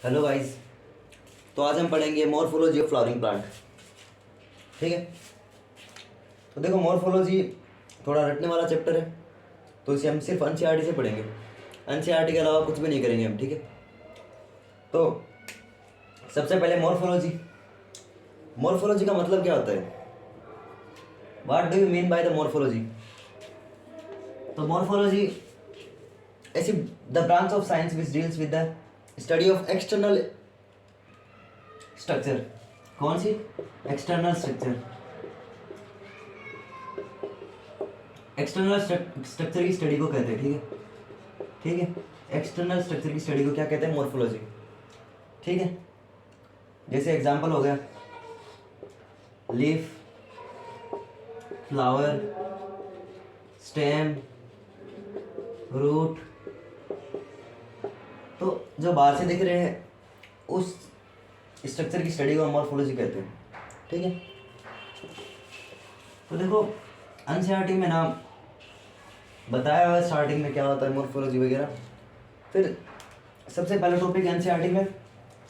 Hello guys. तो आज हम पढ़ेंगे मॉर्फोलॉजी ऑफ फ्लावरिंग प्लांट। ठीक है। तो देखो, मॉर्फोलॉजी थोड़ा रटने वाला चैप्टर है, तो इसे हम सिर्फ एनसीईआरटी से पढ़ेंगे। एनसीईआरटी के अलावा कुछ भी नहीं करेंगे हम। ठीक है। तो सबसे पहले मॉर्फोलॉजी। मॉर्फोलॉजी का मतलब क्या होता है? What do you mean by the morphology? तो मॉर्फोलॉजी ऐसी the branch of science which deals with the study of external structure. कौन सी? External structure. एक्सटर्नल स्ट्रक्चर की स्टडी को कहते हैं। ठीक है। ठीक है। एक्सटर्नल स्ट्रक्चर की स्टडी को क्या कहते हैं? मॉर्फोलॉजी। ठीक है। जैसे एग्जांपल हो गया लीफ, फ्लावर, स्टेम, रूट। तो जो बाहर से दिख रहे हैं उस स्ट्रक्चर की स्टडी को हम मॉर्फोलॉजी कहते हैं। ठीक है। तो देखो, एनसीईआरटी में ना बताया हुआ है स्टार्टिंग में क्या होता है मॉर्फोलॉजी वगैरह। फिर सबसे पहला टॉपिक एनसीईआरटी में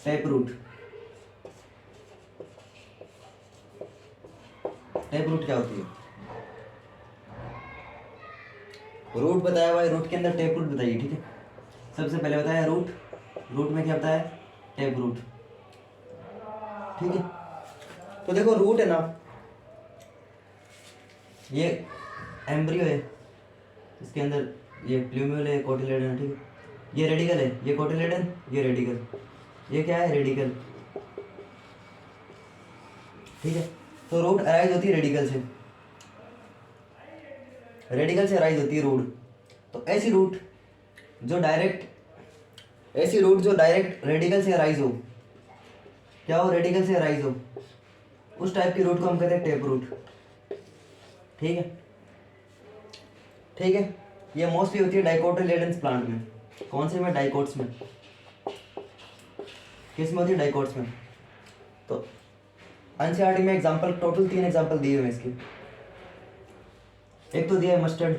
टैप रूट। टैप रूट क्या होती है? रूट बताया हुआ है, रूट के अंदर टैप रूट बताइए। ठीक है। सबसे पहले बताया रूट। रूट में क्या बताया? Tap root. ठीक है। तो देखो, रूट है ना, ये एम्ब्रियो है, इसके अंदर ये प्लूम्यूल है, कोटिलेडन है। ठीक है। ये रेडिकल है, ये कोटिलेडन, ये रेडिकल। ये क्या है? रेडिकल। ठीक है। तो रूट अराइज होती है रेडिकल से। रेडिकल से अराइज होती है रूट। तो ऐसी रूट जो डायरेक्ट रेडिकल से अराइज हो, क्या हो? रेडिकल से अराइज हो, उस टाइप की रूट को हम कहते हैं टैप रूट। ठीक है। ठीक है। ये मोस्टली होती है डाइकोटिलेडन्स प्लांट में। कौन से में? डाइकोट्स में। किस में होती है? डाइकोट्स में। तो एनसीईआरटी में एग्जांपल टोटल 3 एग्जांपल दिए हुए हैं इसके। एक तो दिया है मस्टर्ड,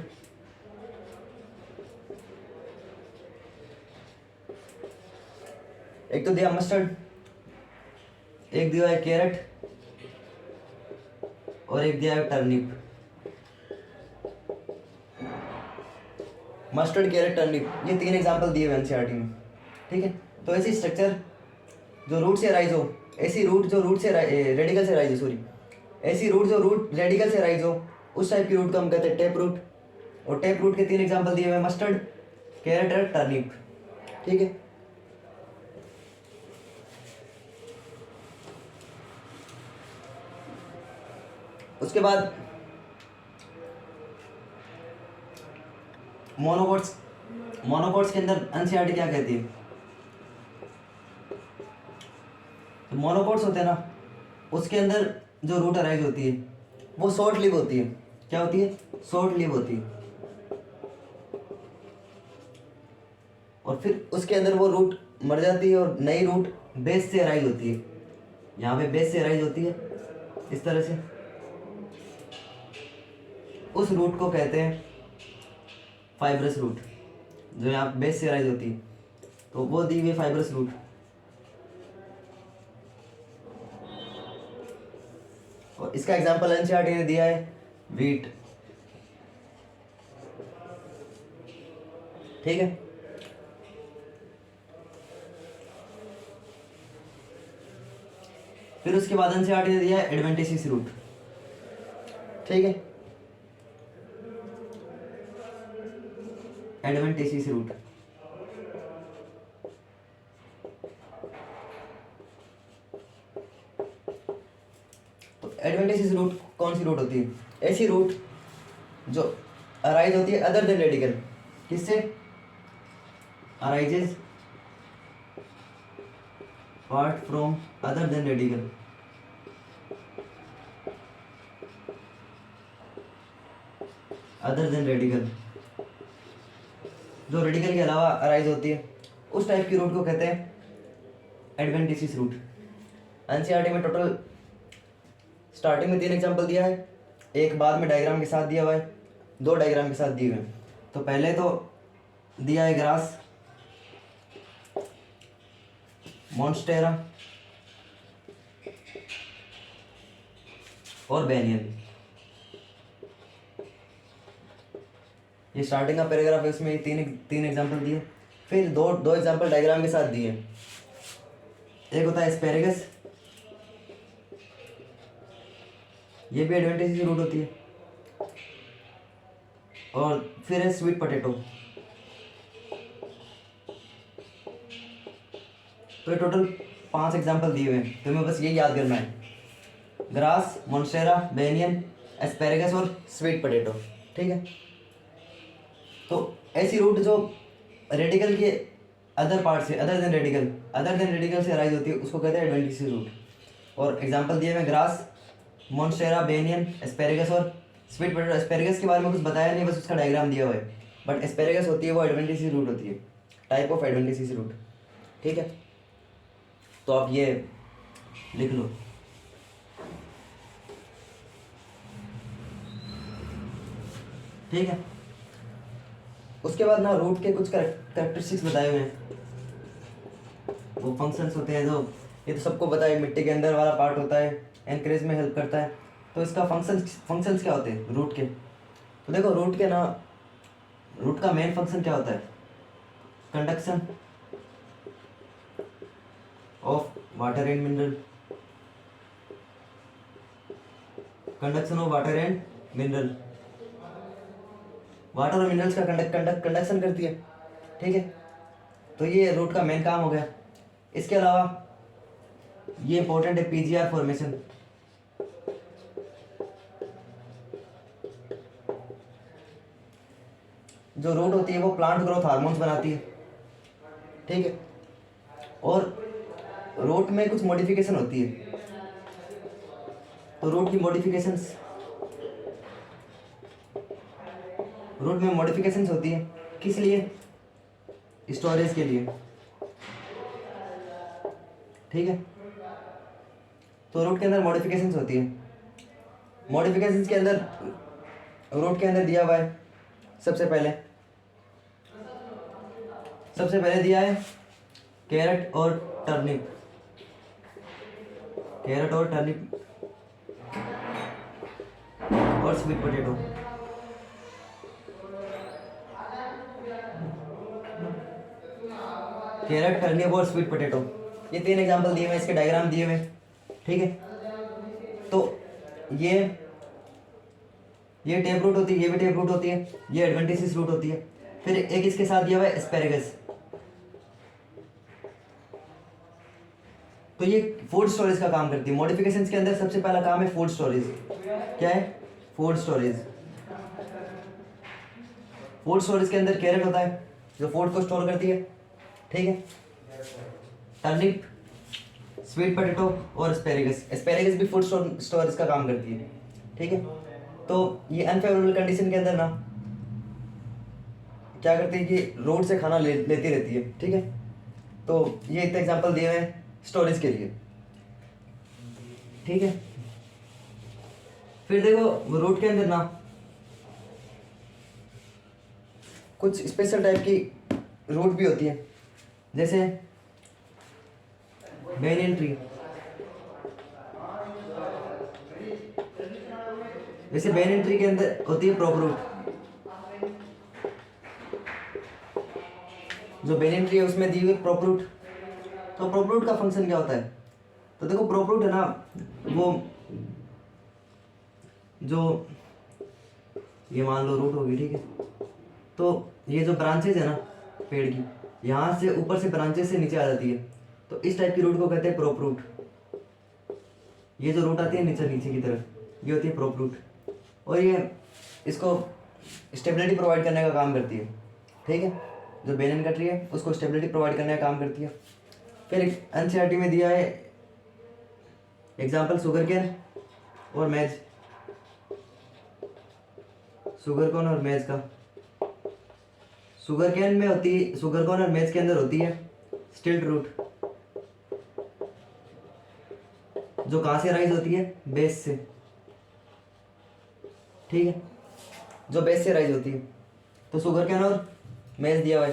एक तो दिया मस्टर्ड, एक दिया है कैरेट, और एक दिया है टर्निप। मस्टर्ड, कैरेट, टर्निप, ये 3 एग्जांपल दिए हुए एनसीईआरटी में। ठीक है। तो ऐसी स्ट्रक्चर जो रूट से राइज हो, ऐसी रूट जो रूट से रेडिकल से राइज हो, सॉरी, ऐसी रूट जो रूट रेडिकल से राइज हो, उस टाइप की रूट को हम कहते हैं टैप रूट। और टैप रूट के 3 एग्जांपल दिए हुए हैं मस्टर्ड, कैरेट और टर्निप। ठीक है। उसके बाद मोनोकोट्स। मोनोकोट्स के अंदर एनसीईआरटी क्या कहती है? तो मोनोकोट्स होते हैं ना, उसके अंदर जो रूट अराइज होती है वो शॉर्ट लिव होती है। क्या होती है? शॉर्ट लिव होती है। और फिर उसके अंदर वो रूट मर जाती है और नई रूट बेस से अराइज होती है। यहाँ पे बेस से अराइज होती है इस तरह से। उस रूट को कहते हैं फाइब्रस रूट, जो यहाँ बेस से अराइज होती है। तो वो दी हुई फाइब्रस रूट। और इसका एग्जांपल एनसीईआरटी ने दिया है वीट। ठीक है। फिर उसके बाद एनसीईआरटी ने दिया है एडवेंटिशियस रूट। ठीक है। Adventitious root. तो एडवेंटिशियस रूट कौन सी रूट होती है? ऐसी रूट जो अराइज होती है अदर देन रेडिकल। किससे? Arises apart from other than radical। Other than radical, जो रेडिकल के अलावा अराइज होती है, उस टाइप की रूट को कहते हैं एडवेंटिशियस रूट। एनसीईआरटी में टोटल स्टार्टिंग में 3 एग्जांपल दिया है, एक बाद में डायग्राम के साथ दिया हुआ है, 2 डायग्राम के साथ दिए हुए हैं। तो पहले तो दिया है ग्रास, मॉन्स्टेरा और बेनियन। ये स्टार्टिंग का पैराग्राफ है, इसमें तीन एग्जांपल दिए, फिर दो एग्जांपल डायग्राम के साथ दिए। एक होता है एस्पेरेगस, ये भी एडवेंटिशियस रूट होती है, और फिर है स्वीट पोटैटो। तो ये टोटल 5 एग्जांपल दिए हुए हैं, तुम्हें बस यही याद करना है, ग्रास, मोन्स्टेरा, बेनियन, एस्पेरेगस और स्वीट पोटैटो। ठीक है, तो ऐसी रूट जो रेडिकल के अदर पार्ट से, अदर देन रेडिकल से अराइज होती है, उसको कहते हैं एडवेंटिशियस रूट। और एग्जांपल दिए हुए ग्रास, मोन्स्टेरा, बेनियन, एस्पेरेगस और स्वीट पोटैटो। एस्पेरेगस के बारे में कुछ बताया नहीं, बस उसका डायग्राम दिया हुआ है, बट एस्पेरेगस होती है वो एडवेंटिशियस रूट होती है, टाइप ऑफ एडवेंटिशियस रूट। ठीक है, तो आप ये लिख लो। ठीक है, उसके बाद ना रूट के कुछ कैरेक्टरिस्टिक्स बताए हुए हैं, वो फंक्शंस होते हैं जो, ये तो सबको पता है, मिट्टी के अंदर वाला पार्ट होता है, एनकरेज में हेल्प करता है। तो इसका फंक्शंस क्या होते हैं रूट के? तो देखो रूट का मेन फंक्शन क्या होता है? Conduction of water and mineral, conduction of water and mineral, water और मिनरल्स का कंडक्शन करती है। ठीक है, तो ये रूट का मेन काम हो गया। इसके अलावा ये इंपॉर्टेंट है, पीजीआर फॉर्मेशन। जो रूट होती है वो प्लांट ग्रोथ हार्मोन्स बनाती है। ठीक है, और रूट में कुछ मॉडिफिकेशन होती है, तो रूट में मॉडिफिकेशंस होती है, किस लिए? स्टोरेज के लिए। ठीक है, तो रूट के अंदर मॉडिफिकेशंस होती है। मॉडिफिकेशंस के अंदर रूट के अंदर दिया हुआ है, सबसे पहले दिया है कैरेट और टर्निप और स्वीट पोटैटो। कैरेट, टर्निप और स्वीट पोटैटो, ये 3 एग्जांपल दिए हुए, इसके डायग्राम दिए हुए। ठीक है, तो ये टेप रूट होती है, ये भी टेप रूट होती है, ये एडवेंटिशियस रूट होती है। फिर एक इसके साथ दिया हुआ है एस्पेरेगस, तो ये फूड स्टोरेज का काम करती है। मॉडिफिकेशंस के अंदर सबसे पहला काम है फूड स्टोरेज। क्या है? Food storage. फूड स्टोरेज के अंदर कैरेट होता है जो फूड को स्टोर करती है। ठीक है, टर्निप, स्वीट पोटैटो और एस्पेरेगस भी फूड स्टोरेज का काम करती है। ठीक है, तो ये अनफेवरेबल कंडीशन के अंदर ना क्या करती है कि रूट से खाना लेती रहती है। ठीक है, तो ये एक एग्जांपल दिए हुए हैं स्टोरेज के लिए। ठीक है, फिर देखो रूट के अंदर ना कुछ स्पेशल टाइप की रूट भी होती है, जैसे बेनियन ट्री। जैसे बेनियन ट्री के अंदर होती है प्रॉप रूट। जो बेनियन ट्री है उसमें दी हुई प्रॉप रूट। तो प्रॉप रूट का फंक्शन क्या होता है? तो देखो प्रॉप रूट है ना, वो जो ये मान लो रूट होगी। ठीक है, तो ये जो ब्रांचेज है ना पेड़ की, यहाँ से ऊपर से ब्रांचेज से नीचे आ जाती है, तो इस टाइप की रूट को कहते हैं प्रॉप रूट। ये जो रूट आती है नीचे की तरफ, ये होती है प्रॉप रूट, और ये इसको स्टेबिलिटी प्रोवाइड करने का काम करती है। ठीक है, जो बेनियन का ट्री है उसको स्टेबिलिटी प्रोवाइड करने का काम करती है। फिर एनसीईआरटी में दिया है एग्जाम्पल शुगर केन और मेज, शुगर कॉर्न और मेज का। शुगर कॉर्न और मेज के अंदर होती है स्टिल्ट रूट, जो कहाँ से राइज होती है? बेस से। ठीक है, जो बेस से राइज होती है, तो शुगर केन और मेज दिया हुआ है।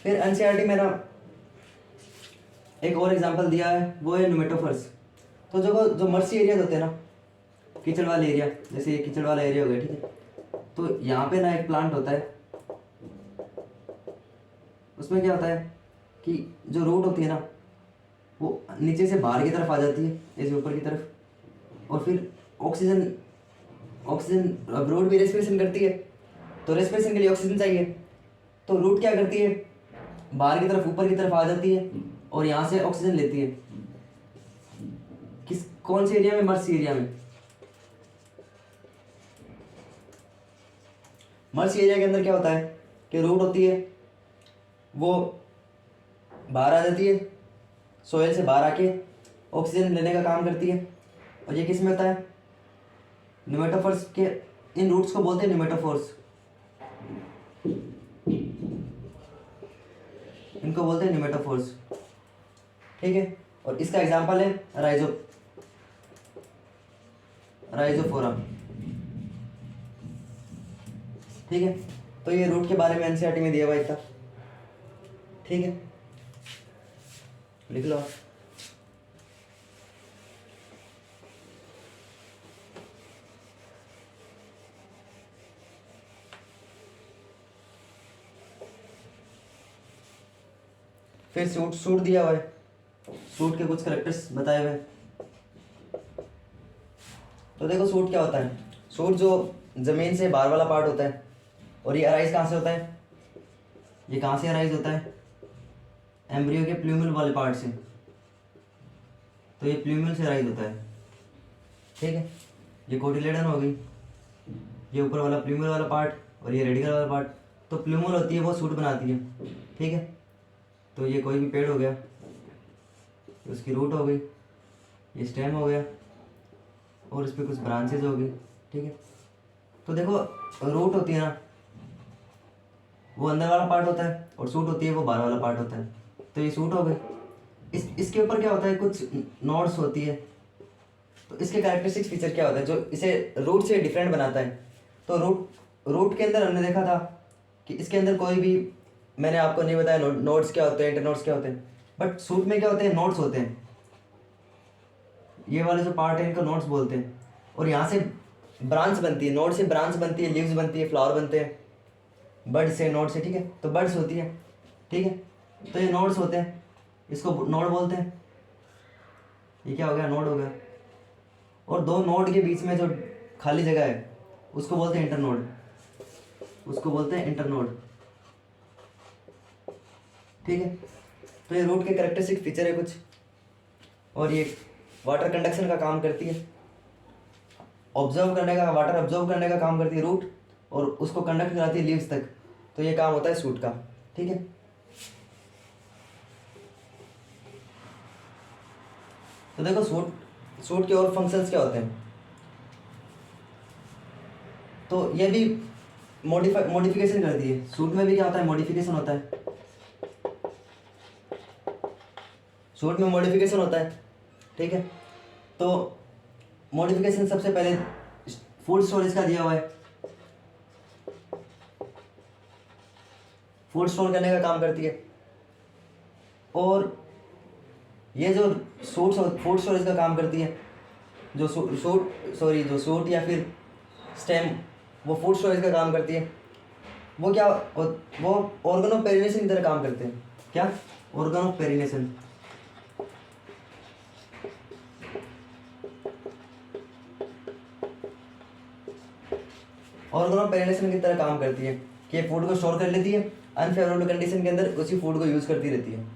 फिर एनसीईआरटी में ना एक और एग्जांपल दिया है, वो है न्यूमेटोफर्स। तो जो मर्सी एरिया होते हैं ना, कीचड़ वाले एरिया, जैसे ये कीचड़ वाला एरिया हो गया, ठीक है। तो यहाँ पे ना एक प्लांट होता है, उसमें क्या होता है कि जो रूट होती है ना, वो नीचे से बाहर की तरफ आ जाती है, ऐसे ऊपर की तरफ, और फिर ऑक्सीजन ऑक्सीजन अब रूट भी रेस्पिरेशन करती है, तो रेस्पिरेशन के लिए ऑक्सीजन चाहिए। तो रूट क्या करती है, बाहर की तरफ ऊपर की तरफ आ जाती है और यहाँ से ऑक्सीजन लेती है। कौन से एरिया में? मर्सी एरिया में। मर्सी एरिया के अंदर क्या होता है कि रूट होती है, वो बाहर आ जाती है, सोयल से बाहर आके ऑक्सीजन लेने का काम करती है। और ये किस में होता है? न्यूमेटोफोर्स के, इन रूट्स को बोलते हैं न्यूमेटोफोर्स, इनको बोलते हैं न्यूमेटोफोर्स, ठीक है। और इसका एग्जांपल है राइजोफोरा, ठीक है। तो ये रूट के बारे में एनसीईआरटी में दिया हुआ था, ठीक है, लिख लो आप। फिर सूट दिया हुआ है, सूट के कुछ कैरेक्टर्स बताए हुए हैं। तो देखो सूट क्या होता है। सूट जो जमीन से बाहर वाला पार्ट होता है, और ये अराइज कहाँ से होता है? ये कहाँ से अराइज होता है? एम्ब्रियो के प्लूमल वाले पार्ट से। तो ये प्लूमल से अराइज होता है, ठीक है। ये कोटिलेडन हो गई, ये ऊपर वाला प्लूमल वाला पार्ट, और ये रेडिकल वाला पार्ट। तो प्लूमल होती है वो सूट बनाती है, ठीक है। तो ये कोई भी पेड़ हो गया, तो उसकी रूट हो गई, ये स्टेम हो गया, और इस पर कुछ ब्रांचेज हो गई, ठीक है। तो देखो रूट होती है ना, वो अंदर वाला पार्ट होता है, और सूट होती है वो बाहर वाला पार्ट होता है। तो ये सूट हो गई। इसके ऊपर क्या होता है, कुछ नोड्स होती है। तो इसके कैरेक्टरिस्टिक फीचर क्या होता है जो इसे रूट से डिफरेंट बनाता है? तो रूट के अंदर हमने देखा था कि इसके अंदर कोई भी, मैंने आपको नहीं बताया नोड्स क्या होते हैं, इंटरनोड्स क्या होते हैं, बट सूट में क्या होते हैं? नोड्स होते हैं। ये वाले जो पार्ट है इनको नोड्स बोलते हैं। और यहाँ से ब्रांच बनती है, नोड से ब्रांच बनती है, लीव्स बनती है, फ्लावर बनते हैं, बर्ड से, नोड से, ठीक है। तो बर्ड्स होती है, ठीक है। तो ये नोड्स होते हैं, इसको नोड बोलते हैं। ये क्या हो गया? नोड हो गया। और दो नोड के बीच में जो खाली जगह है उसको बोलते हैं इंटरनोड, उसको बोलते हैं इंटरनोड, ठीक है। तो ये रूट के कैरेक्टरिस्टिक फीचर है कुछ। और ये वाटर कंडक्शन का काम करती है, ऑब्जर्व करने का, वाटर ऑब्जर्व करने का काम करती है रूट, और उसको कंडक्ट कराती है लीव्स तक। तो ये काम होता है सूट का, ठीक है। तो देखो सूट के और फंक्शंस क्या होते हैं। तो ये भी मॉडिफिकेशन करती है। सूट में भी क्या होता है? मॉडिफिकेशन होता है। सूट में मॉडिफिकेशन होता है, ठीक है। तो मॉडिफिकेशन सबसे पहले फूड स्टोरेज का दिया हुआ है, फूड स्टोर करने का काम करती है। और ये जो फूड स्टोरेज का काम करती है, जो सूट या फिर स्टेम, वो फूड स्टोरेज का काम करती है। वो क्या, वो ऑर्गन ऑफ पेरिनेशन की तरह काम करते हैं। क्या? Organ of perennation. Organ of perennation की तरह काम करती है कि फूड को स्टोर कर लेती है, अनफेवरेबल कंडीशन के अंदर उसी फूड को यूज करती रहती है।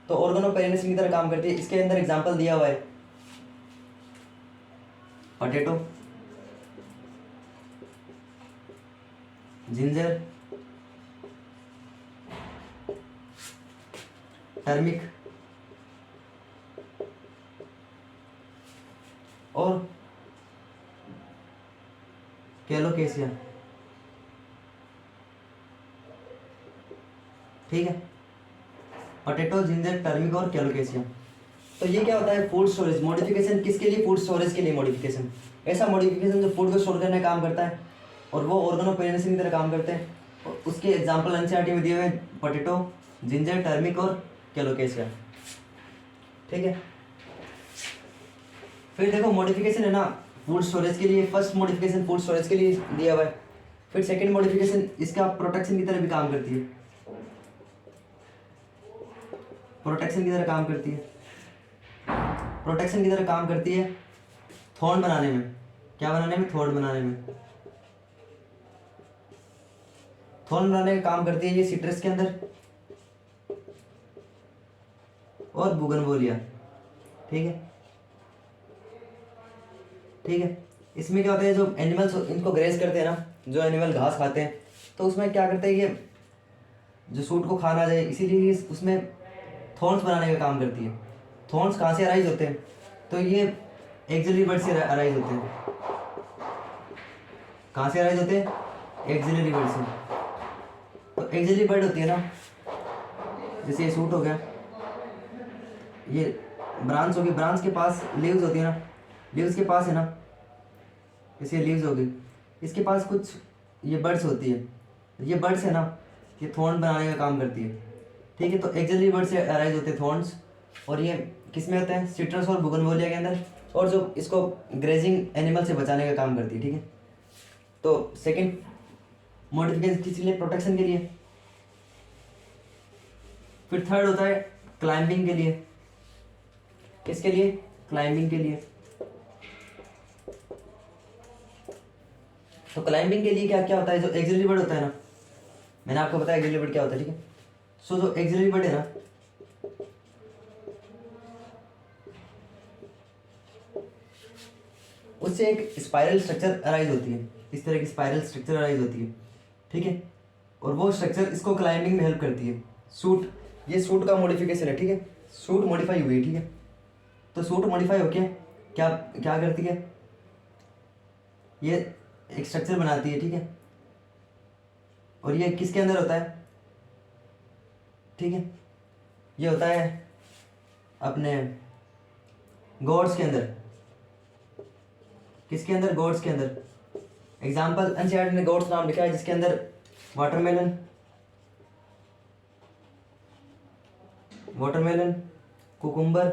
तो ऑर्गन ऑफ पेरिनेशन की तरह काम करती है। इसके अंदर एग्जांपल दिया हुआ है पोटैटो, जिंजर, टर्मिक और कैलोकेसिया, ठीक है। पोटैटो, जिंजर, टर्मिक और कैलोकेसिया। तो ये क्या होता है? Food storage modification. किसके लिए? फूड स्टोरेज के लिए मॉडिफिकेशन। ऐसा मॉडिफिकेशन जो फूड को स्टोर करने का काम करता है, और वो ऑर्गन ऑफ पेरिनेशन की तरह काम करते हैं। और उसके एग्जांपल एनसीईआरटी में दिए हुए हैं पोटैटो, जिंजर, टर्मिक और कैलोकेसिया। ठीक है। फिर देखो मॉडिफिकेशन है ना फूड स्टोरेज के लिए, फर्स्ट मॉडिफिकेशन फूड स्टोरेज के लिए दिया हुआ है। फिर सेकंड मॉडिफिकेशन इसका प्रोटेक्शन की तरह भी काम करती है, प्रोटेक्शन की तरह काम करती है, प्रोटेक्शन की तरह काम करती है थॉर्न बनाने में। क्या बनाने में? थॉर्न बनाने में, थॉर्न बनाने का काम करती है ये सिट्रस के अंदर और बुगनविलिया। ठीक है, ठीक है। इसमें क्या होता है, जो एनिमल्स इनको ग्रेज करते हैं ना, जो एनिमल घास खाते हैं, तो उसमें क्या करते हैं ये जो सूट को खाना जाए, इसीलिए उसमें थॉर्न्स बनाने का काम करती है। थॉर्न्स कहाँ से अराइज होते हैं? तो ये एक्सिलरी बर्ड से अराइज होते हैं। कहाँ से अराइज होते हैं? एक्सिलरी बर्ड से। तो एक्सिलरी बर्ड होती है ना, जैसे ये सूट हो गया, ये ब्रांच होगी, ब्रांच के पास लीव्स होती है ना, लीव्स के पास है ना, जैसे लीव्स हो गई, इसके पास कुछ ये बर्ड्स होती है, ये बर्ड्स है ना, ये थॉर्न बनाने का काम करती है। ठीक है, तो एक्सिलरी बर्ड से अराइज होते हैं थॉर्न्स, और ये किस में होते हैं? सिट्रस और बुगनविलिया के अंदर, और जो इसको ग्रेजिंग एनिमल से बचाने का काम करती है। ठीक है, तो सेकंड मॉडिफिकेशन किस लिए? प्रोटेक्शन के लिए। फिर थर्ड होता है क्लाइंबिंग के लिए। किसके लिए? क्लाइंबिंग के लिए। तो क्लाइंबिंग के लिए क्या क्या होता है? जो एक्सिलरी बर्ड होता है ना, मैंने आपको बताया एक्सिलरी बर्ड क्या होता है। ठीक है, सो जो एक्सिलरी बर्ड है ना, उससे एक स्पाइरल स्ट्रक्चर अराइज होती है, इस तरह की स्पाइरल स्ट्रक्चर अराइज होती है। ठीक है, और वो स्ट्रक्चर इसको क्लाइंबिंग में हेल्प करती है। सूट, ये सूट का मॉडिफिकेशन है। ठीक है, सूट मॉडिफाई हुई है। ठीक है, तो सूट मॉडिफाई होके क्या क्या करती है? ये एक स्ट्रक्चर बनाती है। ठीक है, और ये किसके अंदर होता है? ठीक है, ये होता है अपने गोड्स के अंदर। किसके अंदर? गोड्स के अंदर। एग्जाम्पल एनसीईआरटी ने गोड्स नाम लिखा है, जिसके अंदर वाटरमेलन, वाटरमेलन, कुकुम्बर,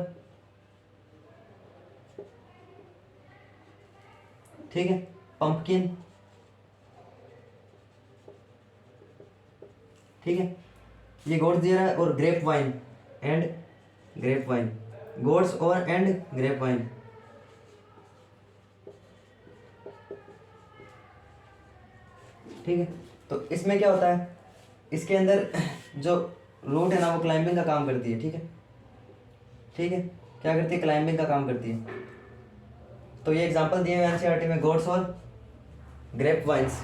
ठीक है, पंपकिन, ठीक है, ये गोड्स दिया है, और grape vine and grape vine, gourds और एंड ग्रेप वाइन। ठीक है, तो इसमें क्या होता है? इसके अंदर जो रूट है ना, वो क्लाइंबिंग का काम करती है। ठीक है, ठीक है, क्या करती है? क्लाइंबिंग का काम करती है। तो ये एग्जांपल दिए हुए हैं एनसीईआरटी में, गोड्स और ग्रेप वाइन्स।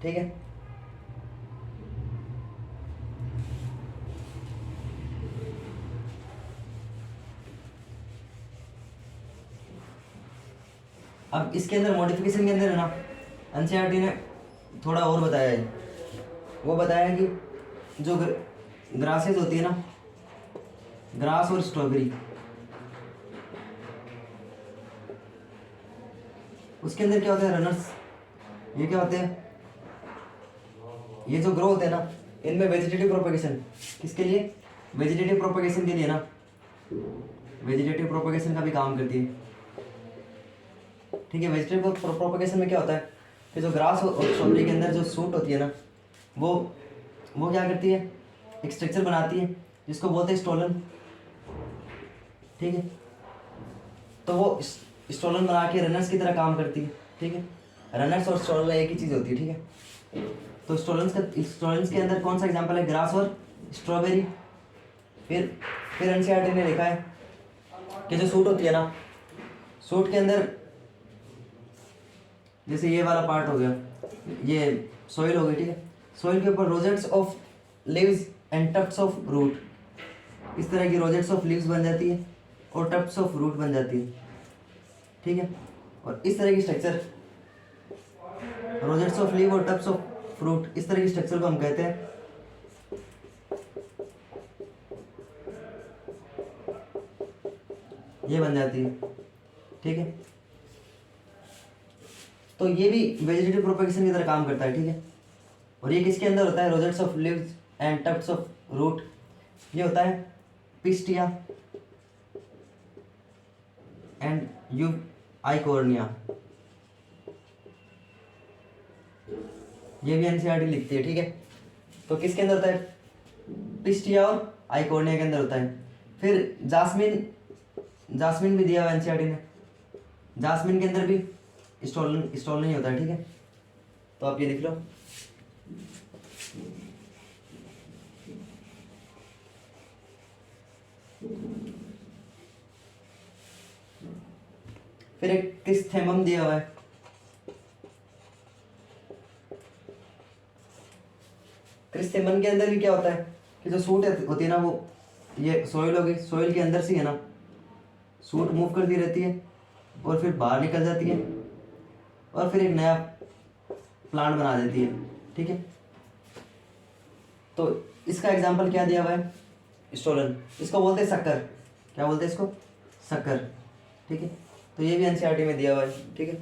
ठीक है, अब इसके अंदर मॉडिफिकेशन के अंदर है ना, एनसीईआरटी ने थोड़ा और बताया है। वो बताया कि जो ग्रासेस होती है ना, ग्रास और स्ट्रॉबेरी, उसके अंदर क्या होता है? रनर्स। ये क्या होते हैं? ये जो ग्रो होते हैं ना, इनमें वेजिटेटिव प्रोपगेशन, किसके लिए? वेजिटेटिव प्रोपगेशन के लिए ना, वेजिटेटिव प्रोपगेशन का भी काम करती है। ठीक है, वेजिटेटिव प्रोपगेशन में क्या होता है कि जो ग्रास और स्ट्रॉबेरी के अंदर जो सूट होती है ना, वो क्या करती है? एक स्ट्रक्चर बनाती है जिसको बोलते हैं स्टोलन। ठीक है, तो वो स्टोलन बना के रनर्स की तरह काम करती है। ठीक है, रनर्स और स्टोलन एक ही चीज़ होती है। ठीक है, तो स्टोलन्स के अंदर कौन सा एग्जांपल है? ग्रास और स्ट्रॉबेरी। फिर एनसीईआरटी ने लिखा है कि जो सूट होती है ना, सूट के अंदर जैसे ये वाला पार्ट हो गया, ये सॉइल हो गई। ठीक है, सॉइल के ऊपर rosettes of leaves and tufts of root, इस तरह की रोजेट्स ऑफ लीव्स बन जाती है और टफ्ट्स ऑफ रूट बन जाती है। ठीक है, और इस तरह की स्ट्रक्चर, रोजेट्स ऑफ लीव और टफ्ट्स ऑफ फ्रूट, इस तरह की स्ट्रक्चर को हम कहते हैं, ये बन जाती है। ठीक है, तो ये भी वेजिटेटिव प्रोपगेशन की तरह काम करता है। ठीक है, और ये किसके अंदर होता है? Rosettes of leaves and tufts of root, ये होता है Pistia, and Eichhornia, ये भी एनसीईआरटी लिखती है, ठीक है। तो किसके अंदर होता है? पिस्टिया और आइकोर्निया के अंदर होता है। फिर जास्मिन, जास्मिन भी दिया हुआ एनसीईआरटी में, जास्मिन के अंदर भी स्टोलन, स्टोलन नहीं होता है, ठीक है। तो आप ये लिख लो। फिर एक क्रिस्थेमम दिया हुआ है, क्रिस्थेमम के अंदर भी क्या होता है कि जो सूट होती है ना, वो ये सॉइल होगी, सॉइल के अंदर से है ना सूट मूव करती रहती है और फिर बाहर निकल जाती है और फिर एक नया प्लांट बना देती है, ठीक है। तो इसका एग्जांपल क्या दिया हुआ है? स्टोलन। इसको बोलते हैं शक्कर, क्या बोलते हैं इसको? शक्कर, ठीक है। तो ये भी एनसीईआरटी में दिया हुआ है, ठीक है।